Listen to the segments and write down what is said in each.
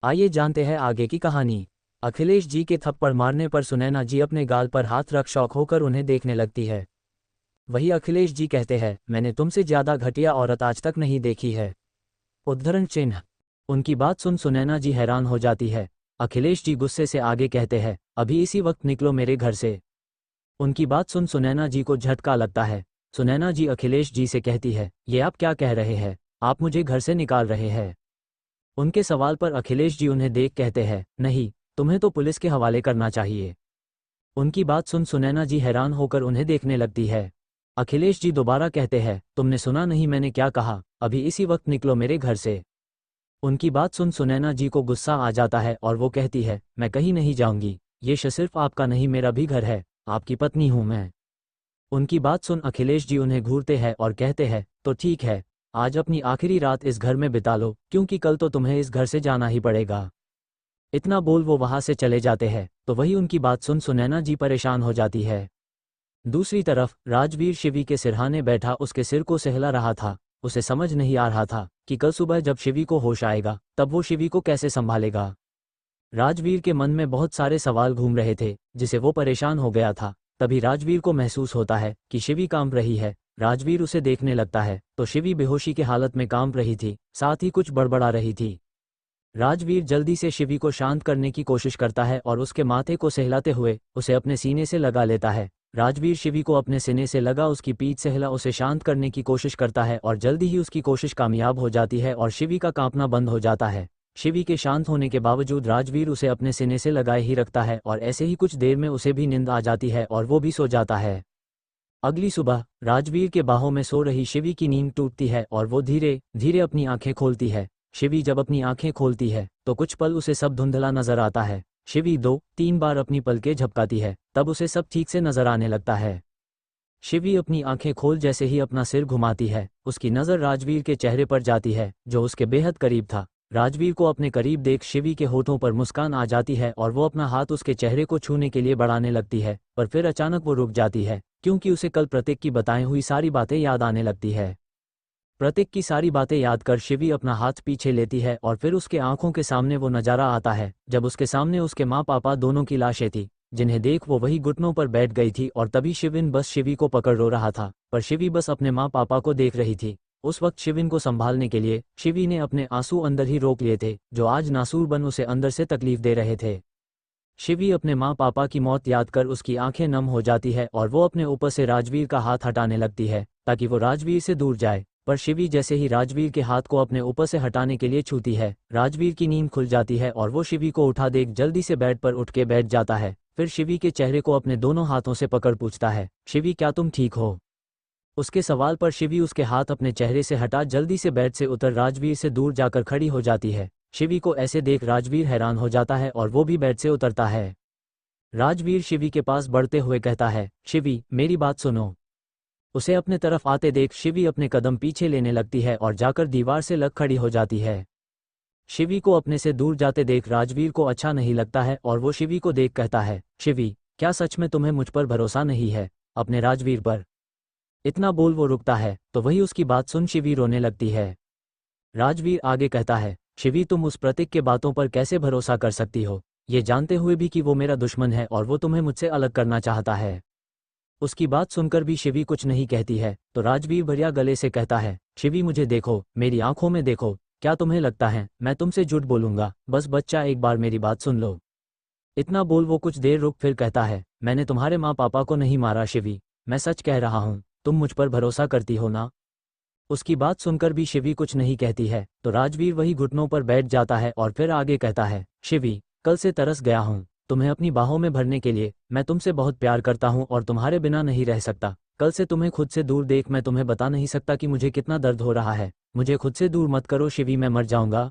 आइए जानते हैं आगे की कहानी। अखिलेश जी के थप्पड़ मारने पर सुनैना जी अपने गाल पर हाथ रख शौक होकर उन्हें देखने लगती है। वही अखिलेश जी कहते हैं, मैंने तुमसे ज्यादा घटिया औरत आज तक नहीं देखी है। उद्धरण चिन्ह। उनकी बात सुन सुनैना जी हैरान हो जाती है। अखिलेश जी गुस्से से आगे कहते हैं, अभी इसी वक्त निकलो मेरे घर से। उनकी बात सुन सुनैना जी को झटका लगता है। सुनैना जी अखिलेश जी से कहती है, ये आप क्या कह रहे हैं, आप मुझे घर से निकाल रहे हैं। उनके सवाल पर अखिलेश जी उन्हें देख कहते हैं, नहीं, तुम्हें तो पुलिस के हवाले करना चाहिए। उनकी बात सुन सुनैना जी हैरान होकर उन्हें देखने लगती है। अखिलेश जी दोबारा कहते हैं, तुमने सुना नहीं मैंने क्या कहा, अभी इसी वक्त निकलो मेरे घर से। उनकी बात सुन सुनैना जी को गुस्सा आ जाता है और वो कहती है, मैं कहीं नहीं जाऊंगी, ये सिर्फ आपका नहीं मेरा भी घर है, आपकी पत्नी हूं मैं। उनकी बात सुन अखिलेश जी उन्हें घूरते हैं और कहते हैं, तो ठीक है, आज अपनी आखिरी रात इस घर में बिता लो, क्योंकि कल तो तुम्हें इस घर से जाना ही पड़ेगा। इतना बोल वो वहां से चले जाते हैं। तो वही उनकी बात सुन सुनैना जी परेशान हो जाती है। दूसरी तरफ राजवीर शिवी के सिरहाने बैठा उसके सिर को सहला रहा था। उसे समझ नहीं आ रहा था कि कल सुबह जब शिवी को होश आएगा तब वो शिवी को कैसे संभालेगा। राजवीर के मन में बहुत सारे सवाल घूम रहे थे, जिसे वो परेशान हो गया था। तभी राजवीर को महसूस होता है कि शिवी कांप रही है। राजवीर उसे देखने लगता है तो शिवी बेहोशी की हालत में कांप रही थी, साथ ही कुछ बड़बड़ा रही थी। राजवीर जल्दी से शिवी को शांत करने की कोशिश करता है और उसके माथे को सहलाते हुए उसे अपने सीने से लगा लेता है। राजवीर शिवी को अपने सीने से लगा उसकी पीठ सहला उसे शांत करने की कोशिश करता है और जल्दी ही उसकी कोशिश कामयाब हो जाती है और शिवी का कांपना बंद हो जाता है। शिवी के शांत होने के बावजूद राजवीर उसे अपने सीने से लगाए ही रखता है और ऐसे ही कुछ देर में उसे भी नींद आ जाती है और वो भी सो जाता है। अगली सुबह राजवीर के बाहों में सो रही शिवी की नींद टूटती है और वो धीरे धीरे अपनी आंखें खोलती है। शिवी जब अपनी आंखें खोलती है तो कुछ पल उसे सब धुंधला नजर आता है। शिवी 2-3 बार अपनी पलकें झपकाती है, तब उसे सब ठीक से नजर आने लगता है। शिवी अपनी आंखें खोल जैसे ही अपना सिर घुमाती है, उसकी नज़र राजवीर के चेहरे पर जाती है जो उसके बेहद करीब था। राजवीर को अपने करीब देख शिवी के होठों पर मुस्कान आ जाती है और वो अपना हाथ उसके चेहरे को छूने के लिए बढ़ाने लगती है, पर फिर अचानक वो रुक जाती है, क्योंकि उसे कल प्रतीक की बताई हुई सारी बातें याद आने लगती है। प्रतीक की सारी बातें याद कर शिवी अपना हाथ पीछे लेती है और फिर उसके आंखों के सामने वो नज़ारा आता है जब उसके सामने उसके माँ पापा दोनों की लाशें थी, जिन्हें देख वो वही घुटनों पर बैठ गई थी। और तभी शिविन बस शिवी को पकड़ रो रहा था, पर शिवी बस अपने माँ पापा को देख रही थी। उस वक्त शिविन को संभालने के लिए शिवी ने अपने आंसू अंदर ही रोक लिए थे, जो आज नासूर बन उसे अंदर से तकलीफ दे रहे थे। शिवी अपने माँ पापा की मौत याद कर उसकी आंखें नम हो जाती है और वो अपने ऊपर से राजवीर का हाथ हटाने लगती है ताकि वो राजवीर से दूर जाए। पर शिवी जैसे ही राजवीर के हाथ को अपने ऊपर से हटाने के लिए छूती है, राजवीर की नींद खुल जाती है और वो शिवी को उठा देख जल्दी से बेड पर उठ के बैठ जाता है। फिर शिवी के चेहरे को अपने दोनों हाथों से पकड़ पूछता है, शिवी क्या तुम ठीक हो? उसके सवाल पर शिवी उसके हाथ अपने चेहरे से हटा जल्दी से बेड से उतर राजवीर से दूर जाकर खड़ी हो जाती है। शिवी को ऐसे देख राजवीर हैरान हो जाता है और वो भी बेड से उतरता है। राजवीर शिवी के पास बढ़ते हुए कहता है, शिवी मेरी बात सुनो। उसे अपने तरफ आते देख शिवी अपने कदम पीछे लेने लगती है और जाकर दीवार से लग खड़ी हो जाती है। शिवी को अपने से दूर जाते देख राजवीर को अच्छा नहीं लगता है और वो शिवी को देख कहता है, शिवी क्या सच में तुम्हें मुझ पर भरोसा नहीं है, अपने राजवीर पर? इतना बोल वो रुकता है तो वही उसकी बात सुन शिवी रोने लगती है। राजवीर आगे कहता है, शिवी तुम उस प्रतीक के बातों पर कैसे भरोसा कर सकती हो, ये जानते हुए भी कि वो मेरा दुश्मन है और वो तुम्हें मुझसे अलग करना चाहता है। उसकी बात सुनकर भी शिवी कुछ नहीं कहती है तो राजवीर भरिया गले से कहता है, शिवी मुझे देखो, मेरी आंखों में देखो, क्या तुम्हें लगता है मैं तुमसे झूठ बोलूंगा? बस बच्चा एक बार मेरी बात सुन लो। इतना बोल वो कुछ देर रुक फिर कहता है, मैंने तुम्हारे माँ पापा को नहीं मारा शिवी, मैं सच कह रहा हूँ, तुम मुझ पर भरोसा करती हो ना? उसकी बात सुनकर भी शिवी कुछ नहीं कहती है तो राजवीर वही घुटनों पर बैठ जाता है और फिर आगे कहता है, शिवी कल से तरस गया हूँ तुम्हें अपनी बाहों में भरने के लिए, मैं तुमसे बहुत प्यार करता हूँ और तुम्हारे बिना नहीं रह सकता। कल से तुम्हें खुद से दूर देख मैं तुम्हें बता नहीं सकता कि मुझे कितना दर्द हो रहा है, मुझे खुद से दूर मत करो शिवी, मैं मर जाऊंगा।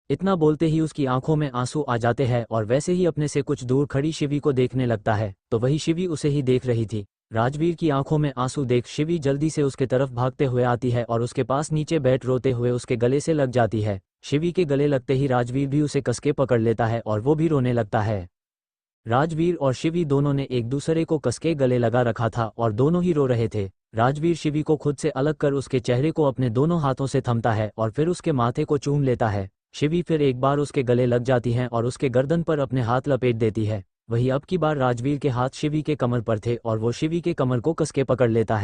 इतना बोलते ही उसकी आंखों में आंसू आ जाते हैं और वैसे ही अपने से कुछ दूर खड़ी शिवी को देखने लगता है तो वही शिवी उसे ही देख रही थी। राजवीर की आंखों में आंसू देख शिवी जल्दी से उसके तरफ भागते हुए आती है और उसके पास नीचे बैठ रोते हुए उसके गले से लग जाती है। शिवी के गले लगते ही राजवीर भी उसे कसके पकड़ लेता है और वो भी रोने लगता है। राजवीर और शिवी दोनों ने एक दूसरे को कसके गले लगा रखा था और दोनों ही रो रहे थे। राजवीर शिवी को खुद से अलग कर उसके चेहरे को अपने दोनों हाथों से थमता है और फिर उसके माथे को चूम लेता है। शिवी फिर एक बार उसके गले लग जाती हैं और उसके गर्दन पर अपने हाथ लपेट देती है। वही अब की बार राजवीर के हाथ शिवी के कमर पर थे और वो शिवी के कमर को कस के पकड़ लेता है।